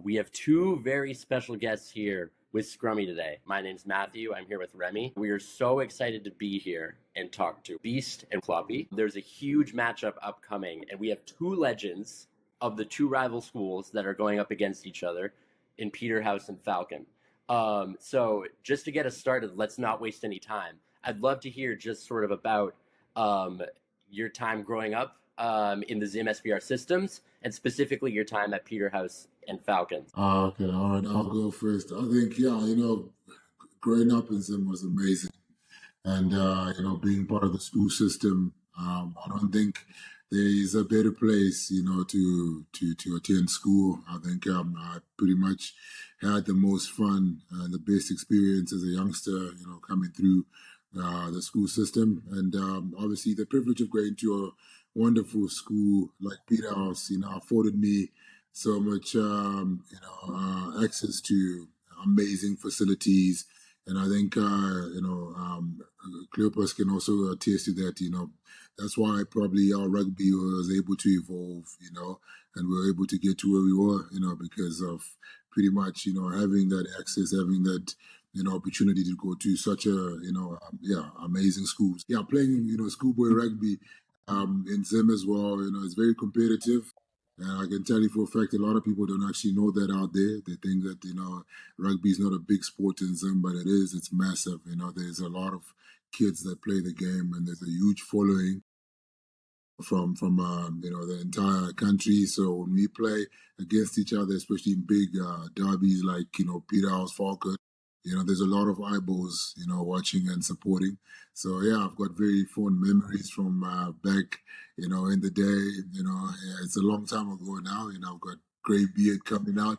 We have two very special guests here with Scrummy today. My name's Matthew. I'm here with Remy. We are so excited to be here and talk to Beast and Cleopas. There's a huge matchup upcoming, and we have two legends of the two rival schools that are going up against each other in Peterhouse and Falcon. So just to get us started, let's not waste any time. I'd love to hear just sort of about your time growing up in the Zim SVR systems, and specifically your time at Peterhouse and Falcon. Okay, all right, I'll go first. I think, growing up in Zim was amazing. And, being part of the school system, I don't think there is a better place, to attend school. I think I pretty much had the most fun and the best experience as a youngster, coming through the school system. And obviously the privilege of going to a wonderful school like Peterhouse, afforded me so much, access to amazing facilities. And I think, Cleopas can also attest to that, that's why probably our rugby was able to evolve, and we were able to get to where we were, because of pretty much, having that access, having that, opportunity to go to such a, amazing schools. Yeah, playing, schoolboy rugby in Zim as well, it's very competitive. And I can tell you for a fact, a lot of people don't actually know that out there. They think that, rugby is not a big sport in Zim, but it is. It's massive. There's a lot of kids that play the game, and there's a huge following from the entire country. So when we play against each other, especially in big derbies like, Peterhouse, Falcon, there's a lot of eyeballs, watching and supporting. So yeah, I've got very fond memories from back, in the day. It's a long time ago now. I've got gray beard coming out.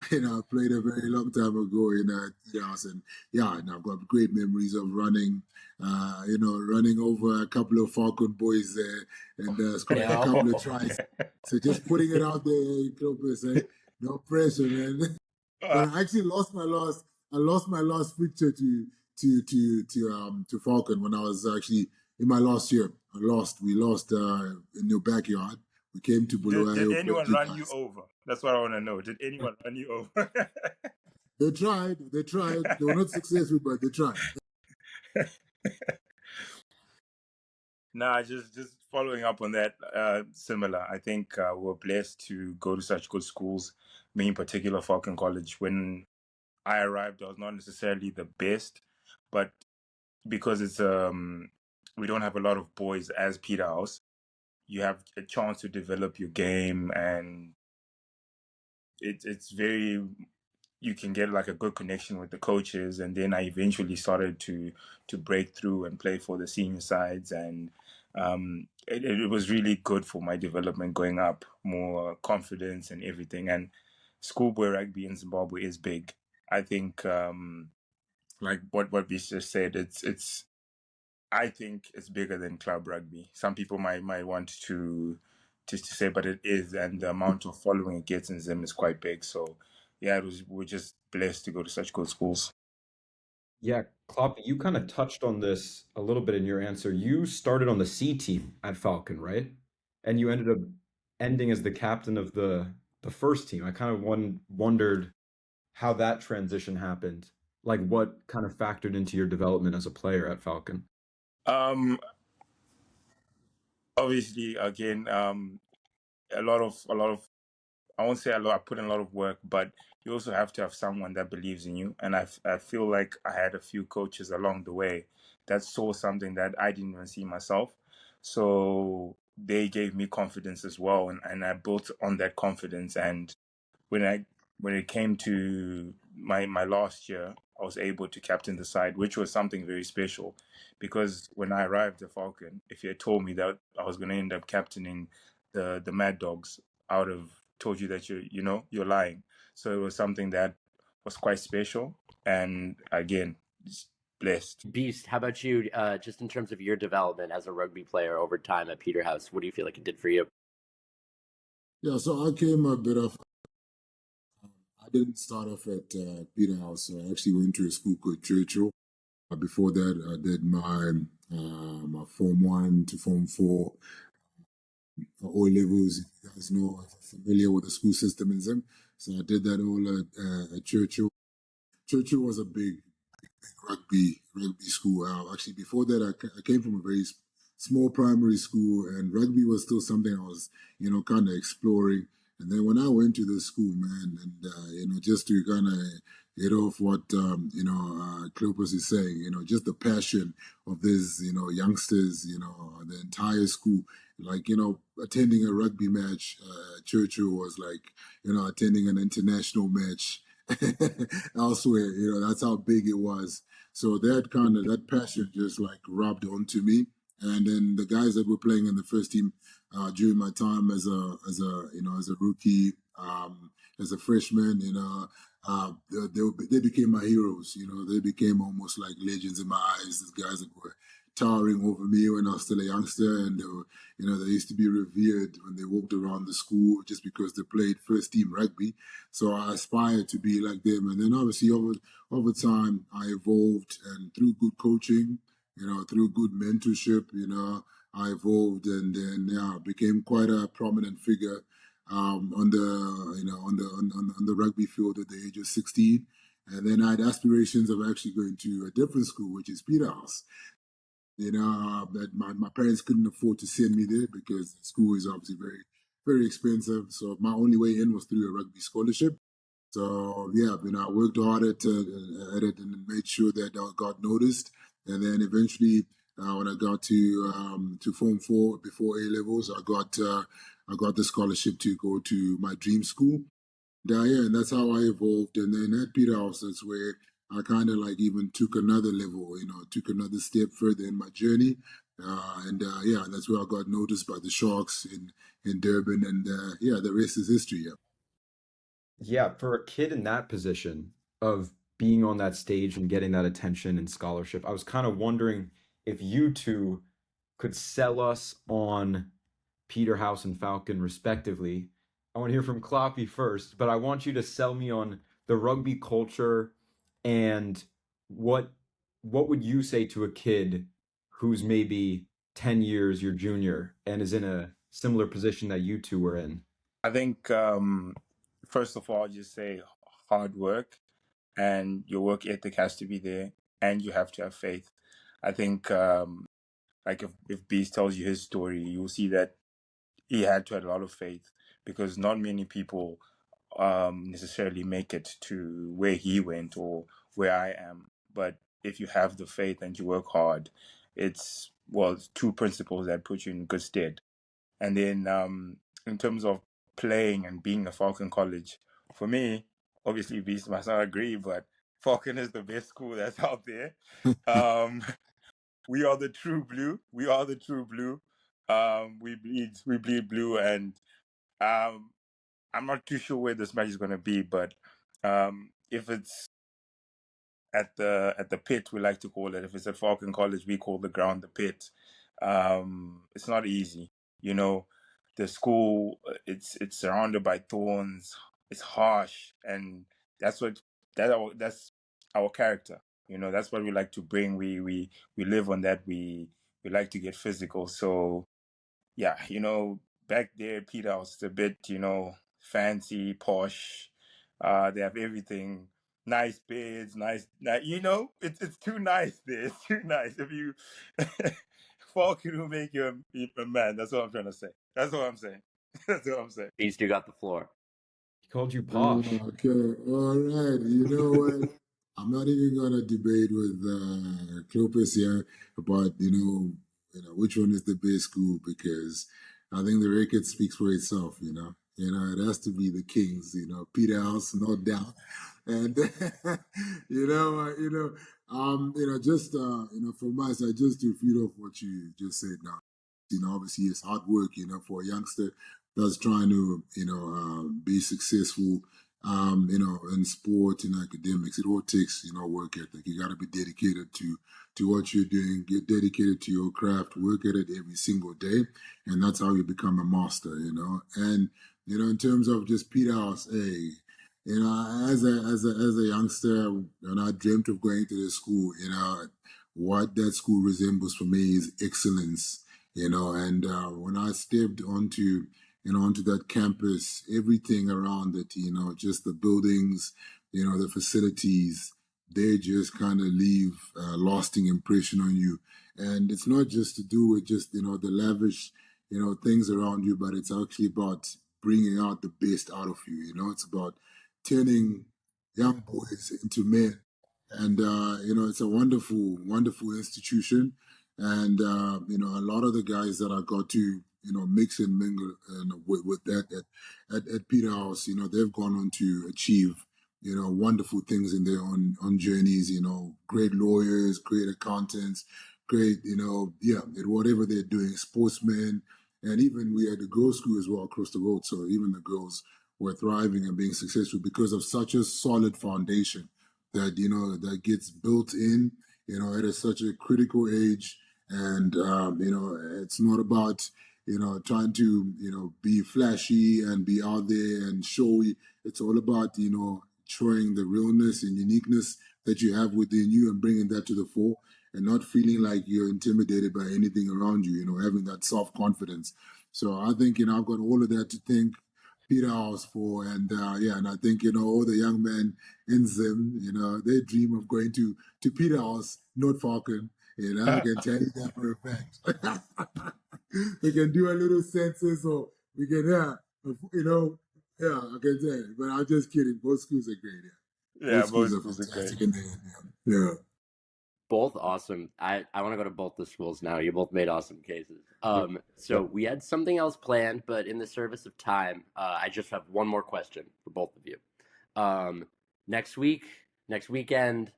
I played a very long time ago in Peterhouse, and yeah, and I've got great memories of running, running over a couple of Falcon boys there and scoring a couple of tries. So just putting it out there, Cleopas, no pressure, man. But I actually lost my last picture to Falcon when I was actually in my last year. We lost in your backyard. We came to Bulawayo. Did anyone run you over? That's what I want to know. Did anyone run you over? They tried. They were not successful, but they tried. Nah, just following up on that, similar. I think we're blessed to go to such good schools. Me in particular, Falcon College. When I arrived, I was not necessarily the best, but because it's we don't have a lot of boys as Peterhouse, you have a chance to develop your game, and it's very, you can get like a good connection with the coaches. And then I eventually started to break through and play for the senior sides, and it was really good for my development going up, more confidence and everything. And schoolboy rugby in Zimbabwe is big. I think like what we just said, it's I think it's bigger than club rugby. Some people might want to say, but it is, and the amount of following it gets in Zim is quite big. So yeah, we're just blessed to go to such good schools. Yeah, Klopp, you kind of touched on this a little bit in your answer. You started on the C team at Falcon, right? And you ended up ending as the captain of the first team. I kind of wondered how that transition happened. Like what kind of factored into your development as a player at Falcon? Obviously, again, a lot of I won't say a lot. I put in a lot of work, but you also have to have someone that believes in you. And I feel like I had a few coaches along the way that saw something that I didn't even see myself. So they gave me confidence as well, and I built on that confidence. And when it came to my last year, I was able to captain the side, which was something very special, because when I arrived at Falcon, if you had told me that I was going to end up captaining the Mad Dogs, I would have told you that you're lying. So it was something that was quite special, and again, just blessed. Beast, how about you? Just in terms of your development as a rugby player over time at Peterhouse, what do you feel like it did for you? Yeah, so I came a bit of. I didn't start off at Peterhouse. So I actually went to a school called Churchill. Before that, I did my Form 1 to Form 4 O levels. If you guys know, if you're familiar with the school system in Zim. So I did that all at Churchill. Churchill was a big rugby school. Actually, before that, I came from a very small primary school, and rugby was still something I was, kind of exploring. And then when I went to this school, man, and just to kind of hit off what Cleopas is saying, just the passion of these, youngsters, the entire school, like attending a rugby match at Churchill was like attending an international match elsewhere. That's how big it was. So that passion just like rubbed onto me. And then the guys that were playing in the first team during my time as a rookie, as a freshman, they became my heroes. They became almost like legends in my eyes. These guys that were towering over me when I was still a youngster, and they were, they used to be revered when they walked around the school just because they played first team rugby. So I aspired to be like them. And then obviously over time, I evolved, and through good coaching, through good mentorship, I evolved, and then became quite a prominent figure on the rugby field at the age of 16. And then I had aspirations of actually going to a different school, which is Peterhouse. That my parents couldn't afford to send me there because the school is obviously very, very expensive. So my only way in was through a rugby scholarship. So I worked hard at it and made sure that I got noticed. And then eventually, when I got to Form 4 before A levels, I got the scholarship to go to my dream school. And that's how I evolved. And then at Peterhouse, that's where I kind of like even took another level, took another step further in my journey. That's where I got noticed by the Sharks in Durban. And the rest is history. Yeah. Yeah, for a kid in that position of being on that stage and getting that attention and scholarship, I was kind of wondering if you two could sell us on Peterhouse and Falcon respectively. I want to hear from Cloppy first, but I want you to sell me on the rugby culture and what would you say to a kid who's maybe 10 years your junior and is in a similar position that you two were in? I think first of all, just say hard work, and your work ethic has to be there, and you have to have faith. I think like if Beast tells you his story, you'll see that he had to have a lot of faith, because not many people necessarily make it to where he went or where I am. But if you have the faith and you work hard, it's two principles that put you in good stead. And then in terms of playing and being a Falcon College, for me, obviously Beast must not agree, but Falcon is the best school that's out there. We are the true blue. We are the true blue. We bleed blue, and I'm not too sure where this match is going to be, but if it's at the pit, we like to call it. If it's at Falcon College, we call the ground the pit. It's not easy, The school, it's surrounded by thorns. It's harsh, and that's our character. That's what we like to bring. We live on that. We like to get physical. So yeah, back there, Peterhouse, it's a bit, fancy, posh. They have everything, nice beds, it's too nice there. It's too nice. If you Falcon will make you a man. That's what I'm trying to say. That's what I'm saying. That's what I'm saying. Beast, you got the floor. He called you posh. Okay, all right. You know what? I'm not even gonna debate with Cleopas here about which one is the best school, because I think the record speaks for itself. It has to be the Kings. Peterhouse, no doubt, and just from my side, just to feed off what you just said now. Obviously it's hard work. For a youngster that's trying to be successful. In sport and academics, it all takes, work ethic. You got to be dedicated to what you're doing, get dedicated to your craft, work at it every single day. And that's how you become a master, And, in terms of just Peterhouse, as a youngster, when I dreamt of going to the school, what that school resembles for me is excellence, and when I stepped onto onto that campus, everything around it, just the buildings, the facilities, they just kind of leave a lasting impression on you. And it's not just to do with just, the lavish, things around you, but it's actually about bringing out the best out of you. It's about turning young boys into men. And, it's a wonderful, wonderful institution. And, a lot of the guys that I got to, mix and mingle with that at Peterhouse, they've gone on to achieve, wonderful things in their own journeys, great lawyers, great accountants, great, whatever they're doing, sportsmen. And even we had the girls' school as well across the road. So even the girls were thriving and being successful because of such a solid foundation that, that gets built in, at such a critical age. And, it's not about, trying to, be flashy and be out there and showy. It's all about, showing the realness and uniqueness that you have within you and bringing that to the fore and not feeling like you're intimidated by anything around you, having that self-confidence. So I think, I've got all of that to thank Peterhouse for. And and I think, all the young men in Zim, they dream of going to Peterhouse, not Falcon. I can tell you that for a fact. We can do a little census or we can, I can tell you. But I'm just kidding. Both schools are great. Yeah, both schools are fantastic. Yeah. Both awesome. I want to go to both the schools now. You both made awesome cases. So we had something else planned, but in the service of time, I just have one more question for both of you. Next weekend,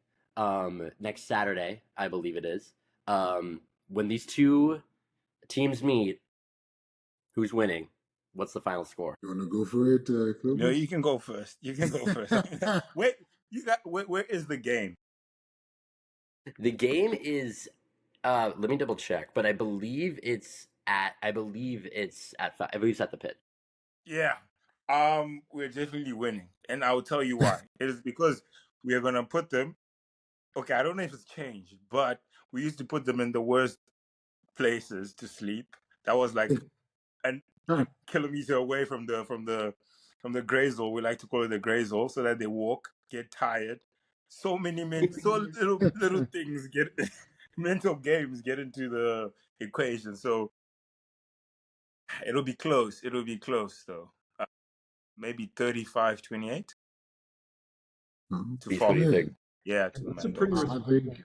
next Saturday, I believe it is, when these two teams meet, who's winning? What's the final score? You want to go for it, Cleopas? No, you can go first. Wait, where is the game? The game is, let me double check, but I believe it's at the pit. Yeah. We're definitely winning. And I'll tell you why. It is because we are gonna put them, okay, I don't know if it's changed, but we used to put them in the worst places to sleep. That was like a kilometer away from the gray zone. We like to call it the gray zone, so that they walk, get tired. So little things get mental games get into the equation. So it'll be close. It'll be close though. Maybe 35-28 to Beast, what do you think? Yeah, That's a pretty I think, I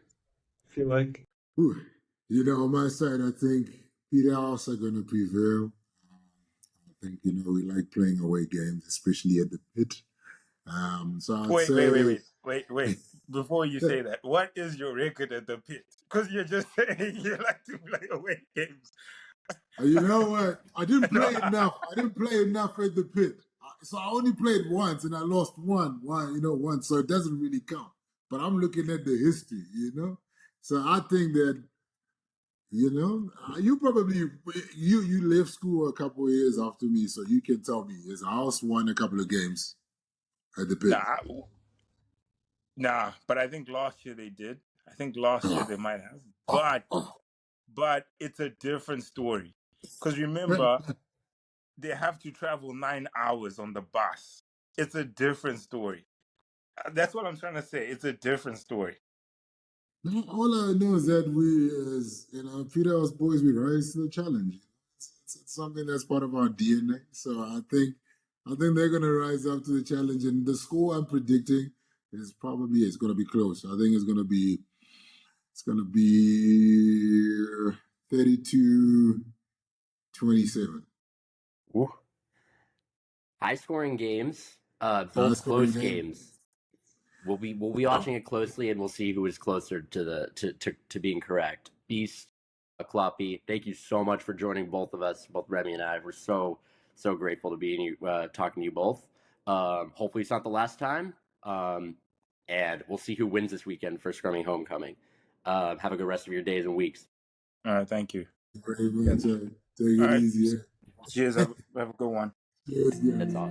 feel like. On my side, I think Peterhouse are going to prevail. I think, we like playing away games, especially at the pit. So I'd say... Wait. Before you say that, what is your record at the pit? Because you're just saying you like to play away games. You know what? I didn't play enough. I didn't play enough at the pit. So I only played once and I lost one. So it doesn't really count. But I'm looking at the history, So I think that, you probably, you left school a couple of years after me, so you can tell me, is House won a couple of games at the pit? Nah, but I think last year they did. I think last year they might have. But it's a different story. Because remember, they have to travel 9 hours on the bus. It's a different story. That's what I'm trying to say. It's a different story. All I know is that we, as Peterhouse boys, we rise to the challenge. It's something that's part of our DNA. So I think they're going to rise up to the challenge. And the score I'm predicting is probably it's going to be close. I think it's going to be 32-27. Ooh. High scoring games, both close games. We'll be watching it closely, and we'll see who is closer to being correct. Beast, Cleopas, thank you so much for joining both of us, both Remy and I. We're so grateful to be talking to you both. Hopefully it's not the last time. And we'll see who wins this weekend for Scrummy Homecoming. Have a good rest of your days and weeks. All right, thank you. Take it easy. Cheers. Have a good one. Cheers. That's all.